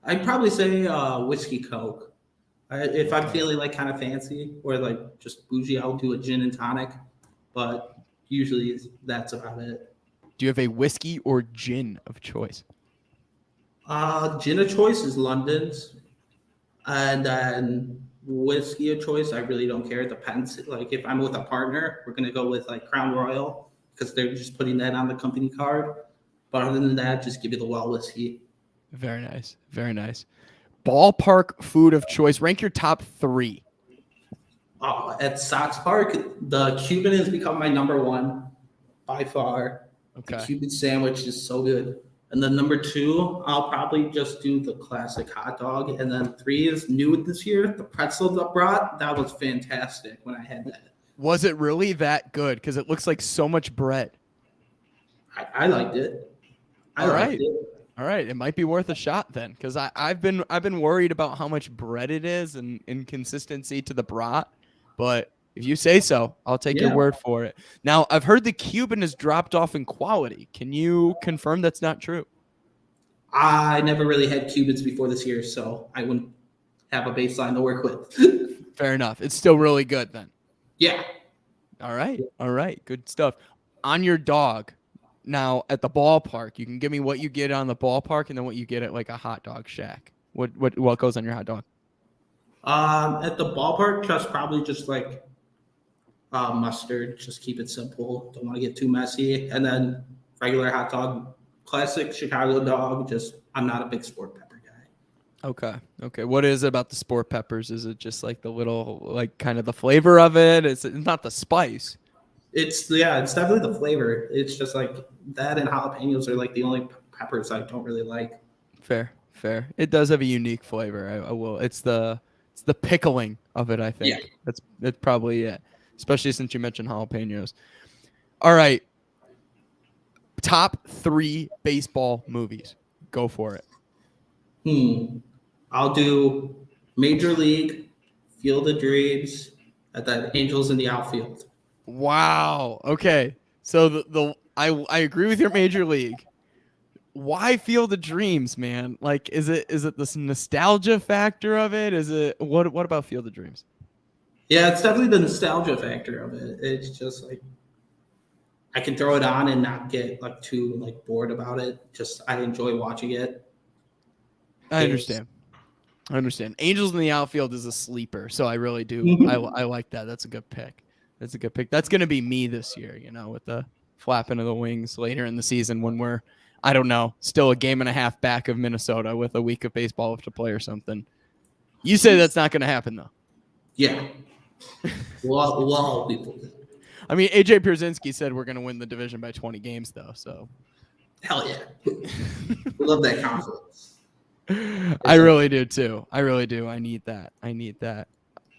I'd probably say whiskey Coke. If I'm Okay. feeling like kind of fancy or like just bougie, I'll do a gin and tonic. But usually that's about it. Do you have a whiskey or gin of choice? Gin of choice is London's, and then whiskey of choice, I really don't care. It depends. Like if I'm with a partner, we're gonna go with like Crown Royal because they're just putting that on the company card. But other than that, just give me the well whiskey. Very nice. Very nice. Ballpark food of choice. Rank your top 3. Oh, at Sox Park, the Cuban has become my number one by far. The Okay. Cuban sandwich is so good. And then number 2, I'll probably just do the classic hot dog. And then 3 is new this year. The pretzel that brought, that was fantastic when I had that. Was it really that good? Because it looks like so much bread. I liked it. I All liked right. it. All right. It might be worth a shot then. Because I've been worried about how much bread it is and inconsistency to the brat. But if you say so, I'll take your word for it. Now, I've heard the Cuban has dropped off in quality. Can you confirm that's not true? I never really had Cubans before this year, so I wouldn't have a baseline to work with. Fair enough. It's still really good then. Yeah. All right. All right. Good stuff. On your dog, now at the ballpark, you can give me what you get on the ballpark and then what you get at like a hot dog shack. What goes on your hot dog? At the ballpark, just like mustard. Just keep it simple. Don't want to get too messy. And then regular hot dog, classic Chicago dog. Just I'm not a big sport pepper guy. Okay. Okay. What is it about the sport peppers? Is it just like the little, like kind of the flavor of it? It's not the spice. It's definitely the flavor. It's just like that and jalapenos are like the only peppers I don't really like. Fair. It does have a unique flavor. I will. It's the pickling of it, I think. Yeah. That's probably it. Especially since you mentioned jalapenos. All right. Top 3 baseball movies. Go for it. I'll do Major League, Field of Dreams, and then Angels in the Outfield. Wow. Okay. So I agree with your Major League. Why Field of Dreams, man? Like, is it this nostalgia factor of it? Is it what about Field of Dreams? Yeah, it's definitely the nostalgia factor of it. It's just like I can throw it on and not get like too like bored about it. Just I enjoy watching it. I understand. Angels in the Outfield is a sleeper, so I really do. I like that. That's a good pick. That's going to be me this year, with the flapping of the wings later in the season when we're, I don't know, still a game and a half back of Minnesota with a week of baseball left to play or something. You say that's not going to happen, though. Yeah. Well, people. I mean, AJ Pierzynski said we're going to win the division by 20 games, though. So, hell yeah, love that confidence. I really do too. I really do. I need that.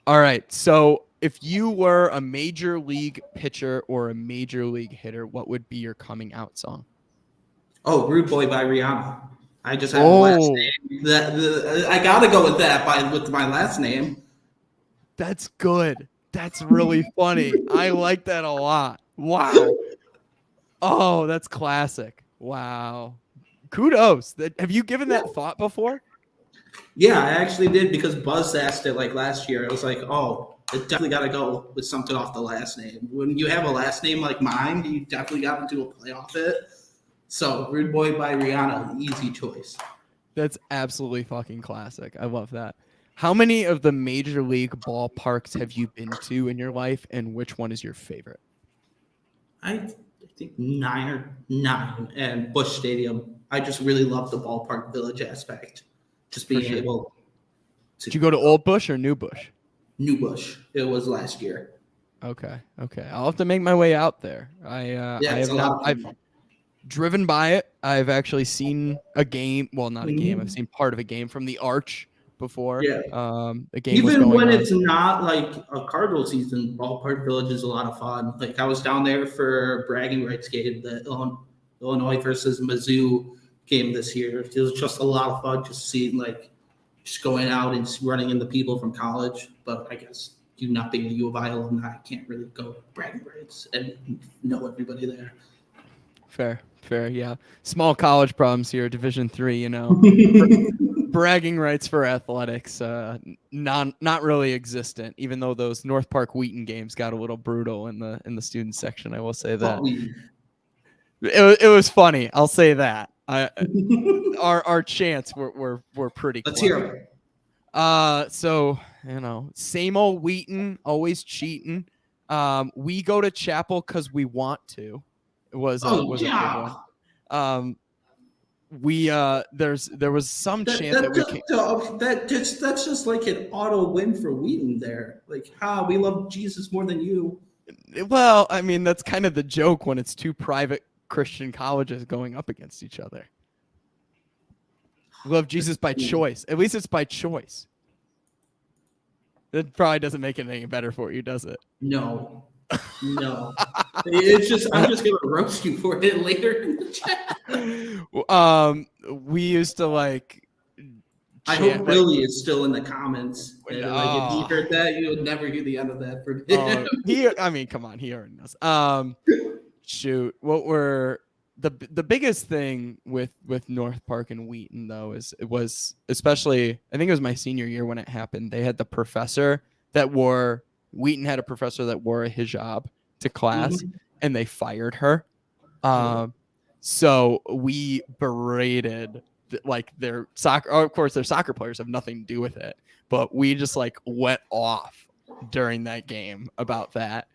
All right. So, if you were a major league pitcher or a major league hitter, what would be your coming out song? Oh, "Rude Boy" by Rihanna. I just have a last name. I gotta go with that with my last name. That's good. That's really funny. I like that a lot. Wow. Oh, that's classic. Wow. Kudos. Have you given that thought before? Yeah, I actually did because Buzz asked it like last year. I was like, oh, it definitely got to go with something off the last name. When you have a last name like mine, you definitely got to do a play off it. So, "Rude Boy" by Rihanna, easy choice. That's absolutely fucking classic. I love that. How many of the major league ballparks have you been to in your life, and which one is your favorite? I think 9 and Busch Stadium. I just really love the ballpark village aspect. Just being able to. Did you go to Old Busch or New Busch? New Busch. It was last year. Okay. I'll have to make my way out there. I've driven by it. I've actually seen a game. Well, not a game. I've seen part of a game from the Arch before. Yeah. The game even was going when on. It's not like a Cardinal season, ballpark village is a lot of fun. Like I was down there for bragging rights game, the Illinois versus Mizzou game this year. It was just a lot of fun just seeing just going out and running into people from college. But I guess you not being a U of I alumni, I can't really go bragging rights and know everybody there. Fair, yeah. Small college problems here, Division III, bragging rights for athletics, not really existent. Even though those North Park Wheaton games got a little brutal in the student section, I will say that. It was funny. I'll say that. Our chants were pretty Let's clever. hear it. So same old Wheaton, always cheating. We go to chapel because we want to. It was a big one. There was some chant that we can. That's just like an auto win for Wheaton there. Like, we love Jesus more than you. Well, I mean, that's kind of the joke when it's two private Christian colleges going up against each other. We love Jesus by choice. At least it's by choice. That probably doesn't make it any better for you, does it? No. It's just I'm just gonna roast you for it later in the chat. We used to like. I hope Billy is still in the comments. And if he heard that, you would never hear the end of that from him. I mean, come on, he already knows. Shoot, what were the biggest thing with North Park and Wheaton though was especially, I think it was my senior year when it happened. They had the professor that wore Wheaton had a professor that wore a hijab to class, and they fired her. So we berated like their soccer. Of course, their soccer players have nothing to do with it, but we just like went off during that game about that.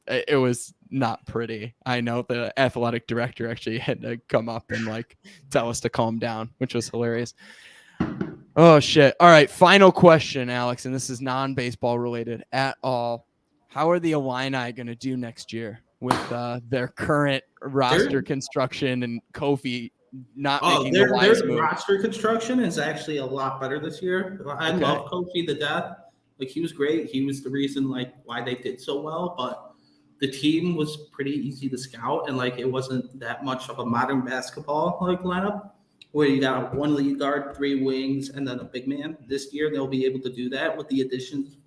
It was not pretty. I know the athletic director actually had to come up and like tell us to calm down, which was hilarious. Oh shit. All right. Final question, Alex. And this is non-baseball related at all. How are the Illini going to do next year with their current roster construction and Kofi not making the wise move? Their roster construction is actually a lot better this year. I love Kofi to death. Like, he was great. He was the reason like why they did so well, but the team was pretty easy to scout, and like it wasn't that much of a modern basketball like lineup where you got one lead guard, 3 wings, and then a big man. This year they'll be able to do that with the additions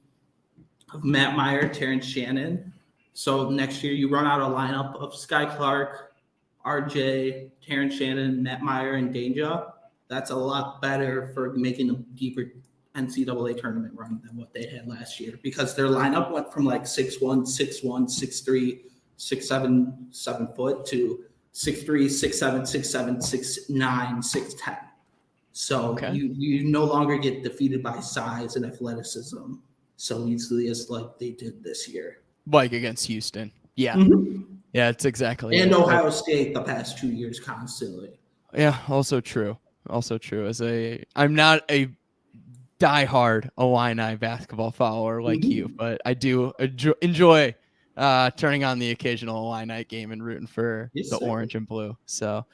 of Matt Meyer, Terrence Shannon. So next year you run out a lineup of Sky Clark, RJ, Terrence Shannon, Matt Meyer, and Danger. That's a lot better for making a deeper NCAA tournament run than what they had last year, because their lineup went from like 6'1", 6'1", 6'3", 6'7", 7 foot to 6'3", 6'7", 6'7", 6'9", 6'10". So you no longer get defeated by size and athleticism so easily as like they did this year. Like against Houston. Yeah. Yeah, it's exactly. And Ohio State the past 2 years constantly. Yeah, also true. I'm not a diehard Illini basketball follower like you, but I do enjoy turning on the occasional Illini game and rooting for the orange and blue. So,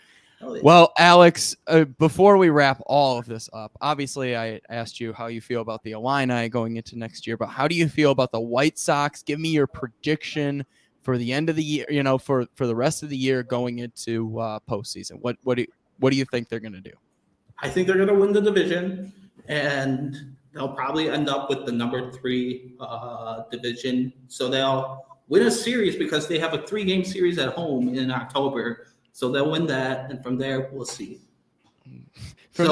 well, Alex, before we wrap all of this up, obviously I asked you how you feel about the Illini going into next year, but how do you feel about the White Sox? Give me your prediction for the end of the year, for the rest of the year going into postseason. What do you think they're going to do? I think they're going to win the division, and they'll probably end up with the number 3 division. So they'll win a series because they have a 3-game series at home in October. So they'll win that, and from there we'll see. From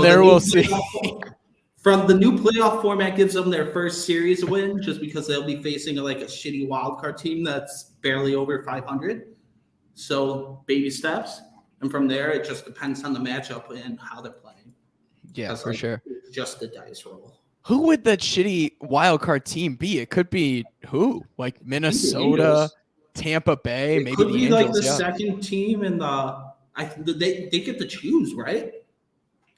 the new playoff format gives them their first series win, just because they'll be facing a shitty wildcard team that's barely over 500. So baby steps, and from there it just depends on the matchup and how they're playing. Yeah, for sure. It's just a dice roll. Who would that shitty wildcard team be? It could be who? Like Minnesota, Tampa Bay, maybe could the be Angels. Like the second team in they get to choose, right?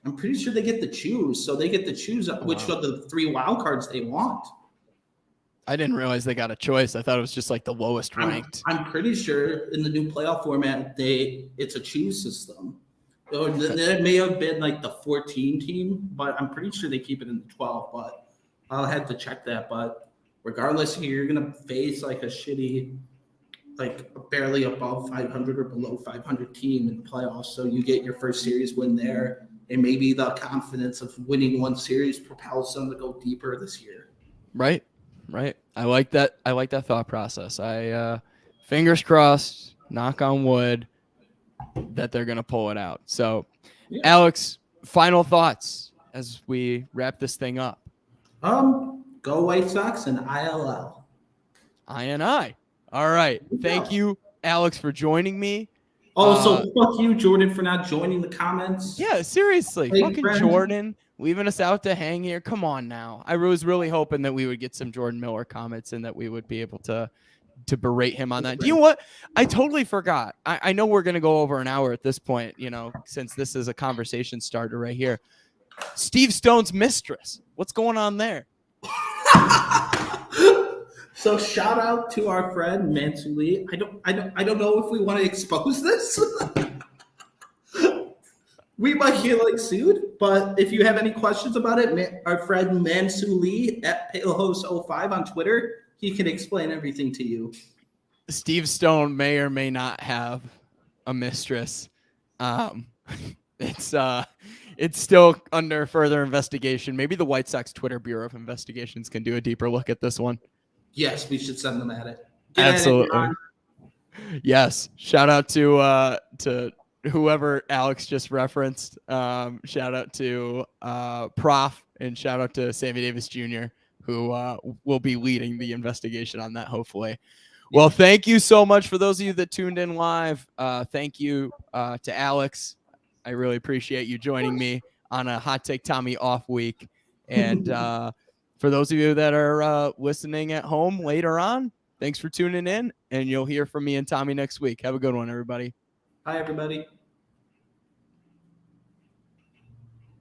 I'm pretty sure they get to choose. So they get to choose which of the 3 wild cards they want. I didn't realize they got a choice. I thought it was just like the lowest ranked. I'm pretty sure in the new playoff format, it's a choose system. So that may have been like the 14 team, but I'm pretty sure they keep it in the 12. But I'll have to check that. But regardless, you're gonna face like a shitty, like barely above 500 or below 500 team in the playoffs. So you get your first series win there, and maybe the confidence of winning one series propels them to go deeper this year. Right. I like that. I like that thought process. I fingers crossed, knock on wood, that they're gonna pull it out. So, yeah. Alex, final thoughts as we wrap this thing up. Go White Sox and ILL. INI. All right. Thank you, Alex, for joining me. Also, fuck you, Jordan, for not joining the comments. Yeah, seriously, Hey, fucking friend. Jordan, leaving us out to hang here. Come on now. I was really hoping that we would get some Jordan Miller comments and that we would be able to berate him on that. Do you know what? I totally forgot. I know we're going to go over an hour at this point, since this is a conversation starter right here. Steve Stone's mistress. What's going on there? So shout out to our friend Mansuli. I don't know if we want to expose this. We might get sued, but if you have any questions about it, our friend Mansuli at Palehost05 on Twitter, he can explain everything to you. Steve Stone may or may not have a mistress. It's still under further investigation. Maybe the White Sox Twitter Bureau of Investigations can do a deeper look at this one. Yes, we should send them at it. Absolutely. Yes. Shout out to whoever Alex just referenced. Shout out to Prof and shout out to Sammy Davis Jr., who will be leading the investigation on that, hopefully. Well, thank you so much for those of you that tuned in live. Thank you to Alex. I really appreciate you joining me on a Hot Take Tommy off week. And for those of you that are listening at home later on, thanks for tuning in. And you'll hear from me and Tommy next week. Have a good one, everybody. Bye, everybody.